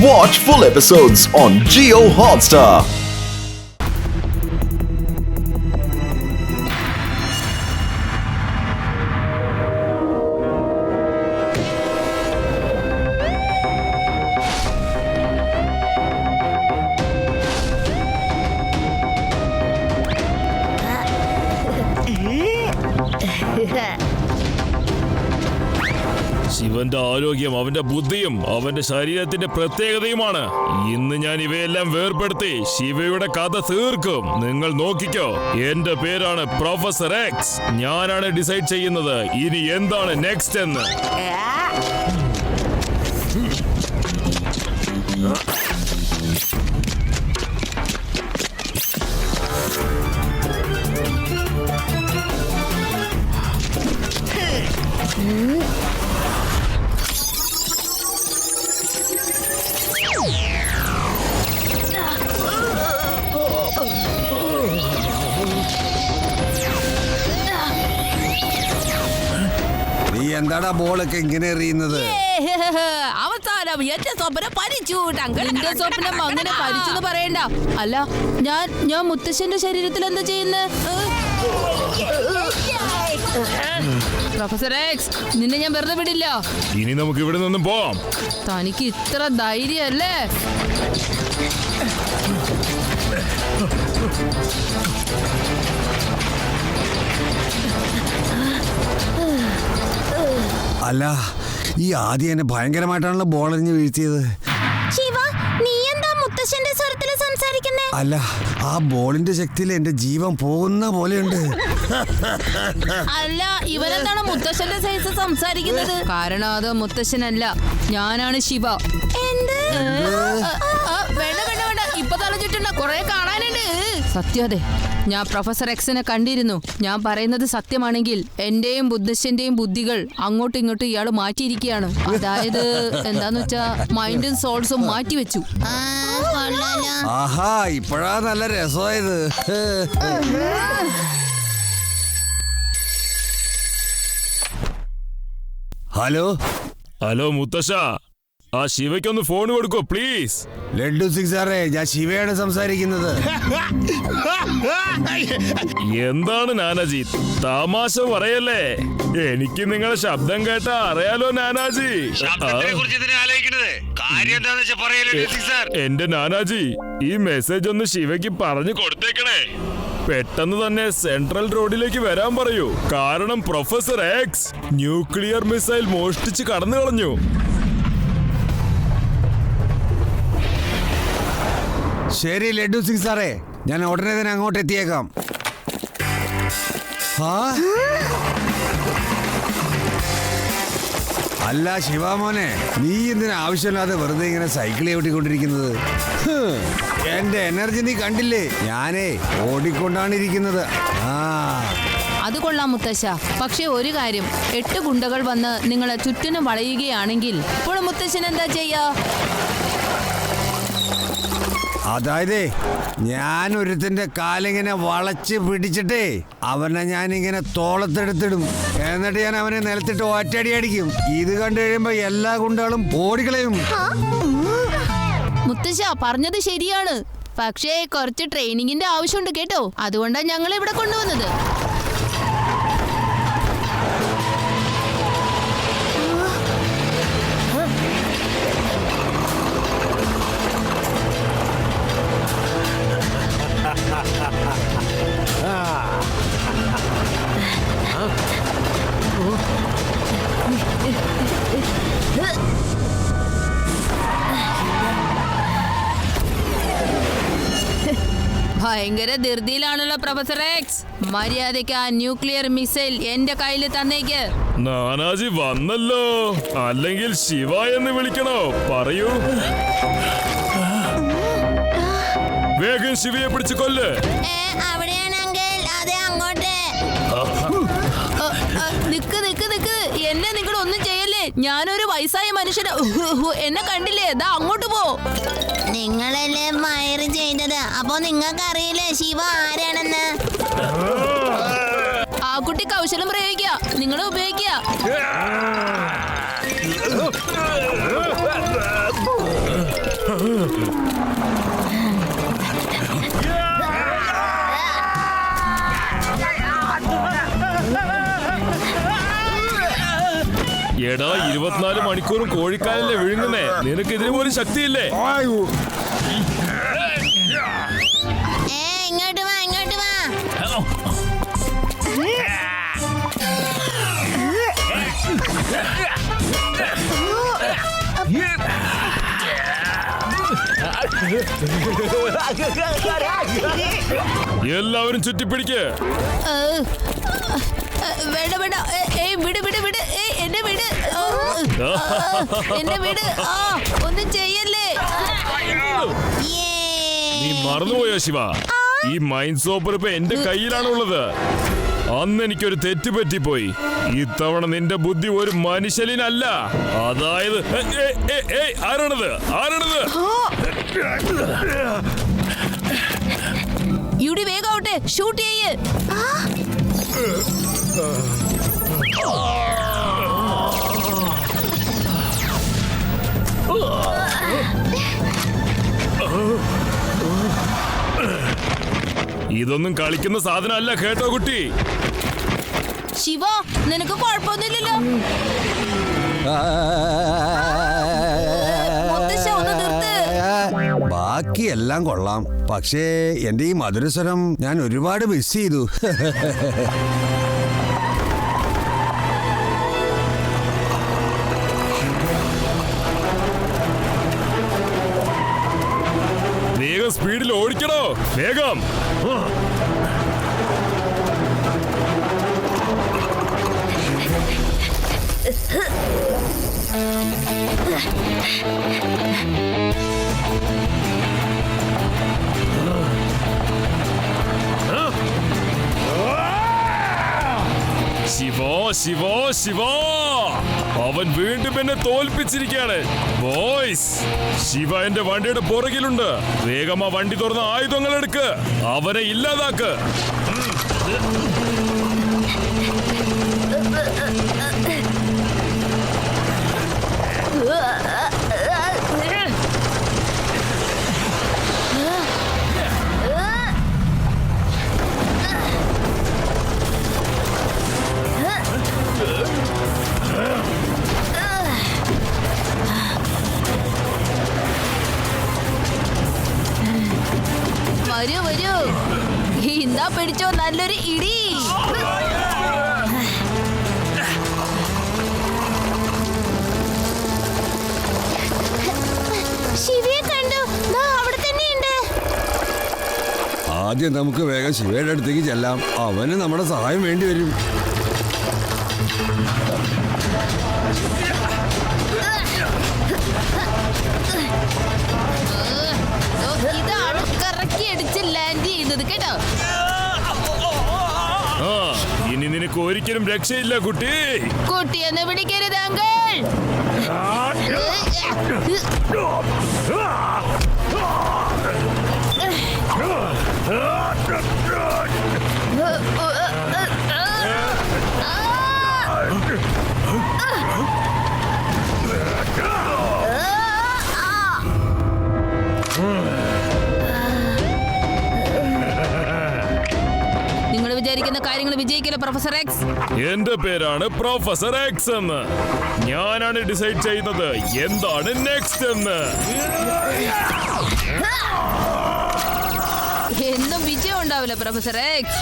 Watch full episodes on Jio Hotstar. ശിവന്റെ ആരോഗ്യം അവന്റെ ബുദ്ധിയും അവന്റെ ശരീരത്തിന്റെ പ്രത്യേകതയുമാണ്. ഇന്ന് ഞാൻ ഇവയെല്ലാം വേർപെടുത്തി ശിവയുടെ കഥ തീർക്കും. നിങ്ങൾ നോക്കിക്കോ. എന്റെ പേരാണ് പ്രൊഫസർ എക്സ്. ഞാനാണ് ഡിസൈഡ് ചെയ്യുന്നത് ഇനി എന്താണ് നെക്സ്റ്റ് എന്ന്. നീ എന്താടാ ബോളൊക്കെ ഇങ്ങനെ എറിയുന്നത്? അവസാനം എന്റെ സ്വപ്നം പരിച്ചു. എന്റെ സ്വപ്നം അങ്ങനെ പരിച്ചെന്ന് പറയണ്ട. അല്ല ഞാൻ മുത്തശ്ശന്റെ ശരീരത്തിൽ എന്താ ചെയ്യുന്നത്? പ്രൊഫസർ എക്സ്, നിന്നെ ഞാൻ വെറുതെ വിടില്ല. ഇനി നമുക്ക് ഇവിടെ നിന്നും പോവാം. തനിക്ക് ഇത്ര ധൈര്യല്ലേ? അല്ല, ഈ ആദ്യം എന്നെ ഭയങ്കരമായിട്ടാണല്ലോ ബോൾ എറിഞ്ഞ് വീഴ്ത്തിയത്. അല്ല, ആ ബോളിന്റെ ശക്തിയിൽ എന്റെ ജീവൻ പോകുന്ന പോലെയുണ്ട്. അല്ല, ഇവരെന്താണ് മുത്തശ്ശന്റെ സൈസ് സംസാരിക്കുന്നത്? കാരണം അത് മുത്തശ്ശനല്ല, ഞാനാണ് ശിവ. വേണ്ട വേണ്ട വേണ്ട, ഇപ്പൊ തലച്ചിട്ടുണ്ട്, കൊറേ കാണാനുണ്ട്. സത്യതെ, ഞാൻ പ്രൊഫസർ എക്സിനെ കണ്ടിരുന്നു. ഞാൻ പറയുന്നത് സത്യമാണെങ്കിൽ എന്റെയും ബുദ്ധന്റെയും ബുദ്ധികൾ അങ്ങോട്ടും ഇങ്ങോട്ടും ഇയാൾ മാറ്റിയിരിക്കുകയാണ്. അതായത് എന്താന്ന് വെച്ചാ മൈൻഡും സോൾസും മാറ്റി വെച്ചു. ആഹാ, ഇപ്പഴാ നല്ല രസമായത്. ഹലോ ഹലോ മുത്തശ്ശ, ആ ശിവയ്ക്കൊന്ന് ഫോൺ കൊടുക്കോ പ്ലീസ്. ലഡ്ഡു സിംഗ് സാറേ, ഞാൻ ശിവയാണ് സംസാരിക്കുന്നത്. എന്താണ് നാനാജി, തമാശ പറയല്ലേ? എനിക്ക് നിങ്ങളെ ശബ്ദം കേട്ടാ അറിയാലോ നാനാജി. എന്റെ നാനാജി, ഈ മെസ്സേജ് ഒന്ന് ശിവയ്ക്ക് പറഞ്ഞു കൊടുത്തേക്കണേ. പെട്ടെന്ന് തന്നെ സെൻട്രൽ റോഡിലേക്ക് വരാൻ പറയൂ. കാരണം പ്രൊഫസർ എക്സ് ന്യൂക്ലിയർ മിസൈൽ മോഷ്ടിച്ച് കടന്നു കളഞ്ഞു. ശരി ലഡ്ഡു സിംഗ് സാറേ, ഞാൻ ഉടനെ തന്നെ അങ്ങോട്ട് എത്തിയേക്കാം. അല്ല ശിവാമോനെ, നീ എന്തിനാ ആവശ്യമില്ലാതെ വെറുതെ ഇങ്ങനെ സൈക്കിൾ ചവിട്ടിക്കൊണ്ടിരിക്കുന്നത്? എന്റെ എനർജി നീ കണ്ടില്ലേ? ഞാനേ ഓടിക്കൊണ്ടാണ് ഇരിക്കുന്നത്. അത് കൊള്ളാം മുത്തശ്ശ. പക്ഷെ ഒരു കാര്യം, 8 ഗുണ്ടകൾ വന്ന് നിങ്ങളെ ചുറ്റിനും വളയുകയാണെങ്കിൽ ഇപ്പോൾ മുത്തശ്ശൻ എന്താ ചെയ്യാ? അതായത് ഞാൻ ഒരുത്തിന്റെ കാലിങ്ങനെ വളച്ച് പിടിച്ചിട്ടേ അവനെ ഞാനിങ്ങനെ തോളത്തെടുത്തിടും. എന്നിട്ട് ഞാൻ അവനെ നിലത്തിട്ട് ഒറ്റയടി അടിക്കും. ഇത് കണ്ടു കഴിയുമ്പോ എല്ലാ ഗുണ്ടകളും ഓടിക്കളയും. മുത്തശ്ശ പറഞ്ഞത് ശരിയാണ്. പക്ഷേ കുറച്ച് ട്രെയിനിങ്ങിന്റെ ആവശ്യമുണ്ട് കേട്ടോ. അതുകൊണ്ടാണ് ഞങ്ങൾ ഇവിടെ കൊണ്ടുവന്നത്. ഭയങ്കര ധൃതിയിലാണല്ലോ പ്രൊഫസർ എക്സ്. മര്യാദയ്ക്ക് ആ ന്യൂക്ലിയർ മിസൈൽ എന്റെ കയ്യിൽ തന്നേക്ക്. നാനാജി വന്നല്ലോ, അല്ലെങ്കിൽ ശിവ എന്ന് വിളിക്കണോ? പറയൂ. വേഗം ശിവയെ പിടിച്ച് കൊല്ല്. നിക്ക് നിക്ക് നിക്ക്, എന്നെ നിങ്ങൾ ഒന്നും ചെയ്യല്ലേ. ഞാനൊരു വയസ്സായ മനുഷ്യന്. എന്നെ കണ്ടില്ലേ? ദാ അങ്ങോട്ട് പോ. നിങ്ങളല്ലേ മയർ ചെയ്തത്, അപ്പൊ നിങ്ങൾക്ക് അറിയില്ലേ ശിവ ആരാണെന്ന്? ആ കുട്ടി കൗശലം പ്രയോഗിക്കുക, നിങ്ങൾ ഉപയോഗിക്കുക. 24 മണിക്കൂറും കോഴിക്കാലല്ലേ വിഴുങ്ങുന്നേ. നിനക്ക് ഇതിന് പോലും ശക്തിയില്ലേ? ഇങ്ങോട്ട് വാ, ഇങ്ങോട്ട് വാ. എല്ലാവരും ചുറ്റിപ്പിടിക്ക്. വേണ്ട വേണ്ട, വിട് വിട് വിട്, എന്നെ വിട്, എന്നെ വിട്, ഒന്നും ചെയ്യല്ലേ. നീ മറന്നുപോയോ ശിവ? ഈ മൈൻഡ് സോപ്പർ ഇപ്പൊ എന്റെ കയ്യിലാണുള്ളത്. അന്ന് എനിക്കൊരു തെറ്റ് പറ്റിപ്പോയി. ഇത്തവണ നിന്റെ ബുദ്ധി ഒരു മനുഷ്യനല്ല. അതായത് ആരാണത്? ആരാണത്? യുഡി വേഗാവട്ടെ, ഷൂട്ട് ചെയ്യ്. ഇതൊന്നും കളിക്കുന്ന സാധനമല്ല കേട്ടോ കുട്ടി. ശിവ, നിനക്ക് കുഴപ്പമൊന്നുമില്ലല്ലോ? ബാക്കിയെല്ലാം കൊള്ളാം, പക്ഷേ എന്റെ ഈ മധുരസ്വരം ഞാൻ ഒരുപാട് മിസ് ചെയ്തു. വേഗം സ്പീഡിൽ ഓടിക്കണോ, വേഗം. ശിവോ ശിവോ ശിവോ, അവൻ വീണ്ടും എന്നെ തോൽപ്പിച്ചിരിക്കുകയാണ്. ബോയ്സ്, ശിവ എന്റെ വണ്ടിയുടെ പുറകിലുണ്ട്. വേഗം ആ വണ്ടി തുറന്ന് ആയുധങ്ങൾ എടുക്ക്, അവനെ ഇല്ലാതാക്ക്. വരൂ വരൂ, ഇന്നാ പിടിച്ചോ നല്ലൊരു ഇടി. ശിവയെ കണ്ടു, അവിടെ തന്നെയുണ്ട്. ആദ്യം നമുക്ക് വേഗം ശിവയുടെ അടുത്തേക്ക് ചെല്ലാം. അവന് നമ്മുടെ സഹായം വേണ്ടി വരും. ഇതാണ് കറക്കി അടിച്ച് ലാൻഡ് ചെയ്യുന്നത് കേട്ടോ. ഇനി നിനക്ക് ഒരിക്കലും രക്ഷയില്ല കുട്ടി. കുട്ടിയെന്ന് പിടിക്കരുത് അങ്കിൾ. നിങ്ങൾ വിചാരിക്കുന്ന കാര്യങ്ങൾ വിജയിക്കില്ല പ്രൊഫസർ എക്സ്. എന്റെ പേരാണ് പ്രൊഫസർ എക്സ് എന്ന്. ഞാനാണ് ഡിസൈഡ് ചെയ്യുന്നത് എന്താണ് നെക്സ്റ്റ് എന്ന്. എന്നും വിജയം ഉണ്ടാവില്ല പ്രൊഫസർ എക്സ്.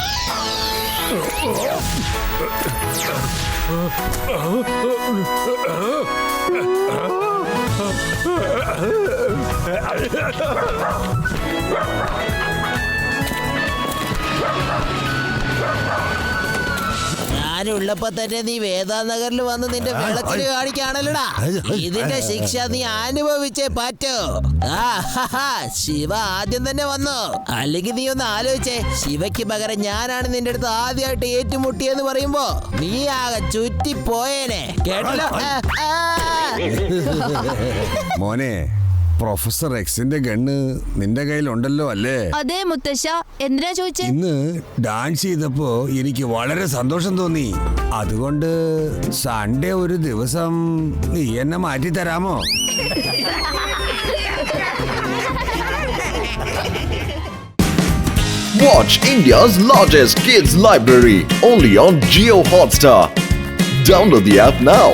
ഞാനുള്ളപ്പോ തന്നെ നീ വേദാനഗറിൽ വന്ന് നിന്റെ വെള്ളത്തിൽ കാണിക്കാണല്ലോടാ. ഇതിന്റെ ശിക്ഷ നീ അനുഭവിച്ചേ പറ്റൂ. ശിവ ആദ്യം തന്നെ വന്നു. അല്ലെങ്കിൽ നീ ഒന്ന് ആലോചിച്ചേ, ശിവയ്ക്ക് പകരം ഞാനാണ് നിന്റെ അടുത്ത് ആദ്യമായിട്ട് ഏറ്റുമുട്ടിയെന്ന് പറയുമ്പോ നീ ആകെ ചുറ്റിപ്പോയേനെ, കേട്ടല്ലോ. മോനെ, പ്രൊഫസർ എക്സിന്റെ ഗണ്ണ് നിന്റെ കയ്യിലുണ്ടല്ലോ അല്ലേ? അതെ മുത്തശ്ശ, എന്തിനാ ചോദിച്ചേ? ഇന്ന് ഡാൻസ് ചെയ്തപ്പോ എനിക്ക് വളരെ സന്തോഷം തോന്നി. അതുകൊണ്ട് സൺഡേ ഒരു ദിവസം നീ എന്നെ മാറ്റി തരാമോ? Watch India's largest kids library only on Jio Hotstar. Download the app now.